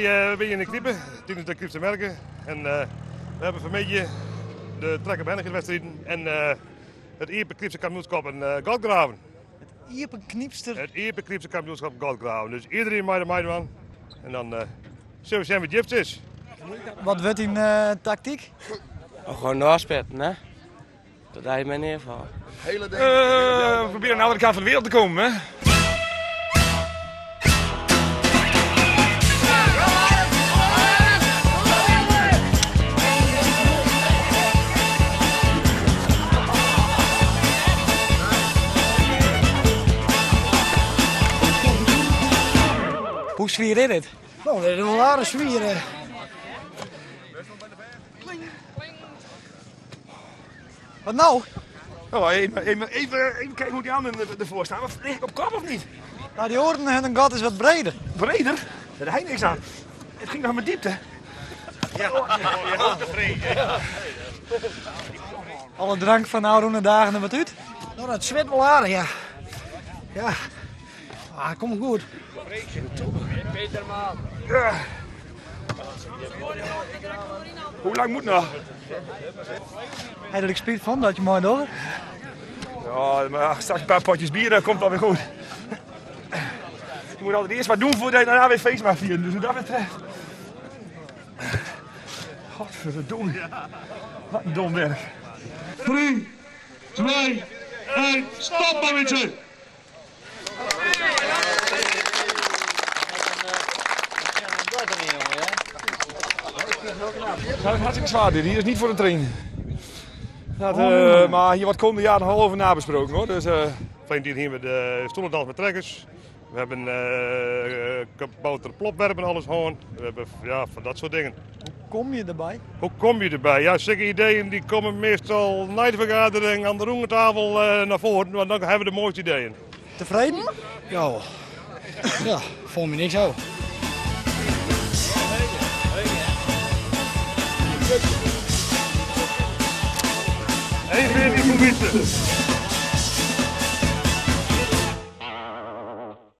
Wij zijn in de Kniepen, tijdens de Kniepse merken. En we hebben vanmiddag de trekken-behendigingswedstrijden en het Ieper Kniepse kampioenschap in Goldgraven. Ieper Kniepster? Het Ieper Kniepse kampioenschap Goldgraven. Dus iedereen mag er meedoen. En dan zullen we zien wat Jips is. Wat wordt in tactiek? Gewoon doorspitten, hè? Dat hij mij neervalt. We proberen aan de andere kant van de wereld te komen, hè? Hoe sfeer is het? Nou, dat is een rare sfeer. Wat nou? Oh, even kijken hoe die anderen ervoor staan. Maar lig ik op kop of niet? Nou, die oren en een gat is wat breder. Breder? Daar heb je niks aan. Het ging nog met diepte. Alle drank van de oude dagen en wat uit? Nou, dat zwet wel aardig, ja. Ja. Ah, kom goed. Ja. Hoe lang moet nog? Heb je er spijt van dat je mooi door? Ja, maar straks een paar potjes bier, dan komt het alweer goed. Je moet altijd eerst wat doen voordat je daarna weer feest mag vieren. Dus wat dat betreft... Godverdomme. Wat een dom werk. 3, 2, 1, stop momentje! Dat is hartstikke zwaar dit. Hier is niet voor de trainen. Maar hier wordt komende jaar nog wel over nabesproken, hoor. Dus, Fijn hier met de stoelendans met trekkers. We hebben kabouter plopwerpen en alles gewoon. We hebben van dat soort dingen. Hoe kom je erbij? Hoe kom je erbij? Ja, zulke ideeën die komen meestal na de vergadering aan de roertafel naar voren. Want dan hebben we de mooiste ideeën. Tevreden? Ja. Ja, voel me niks zo. Even in die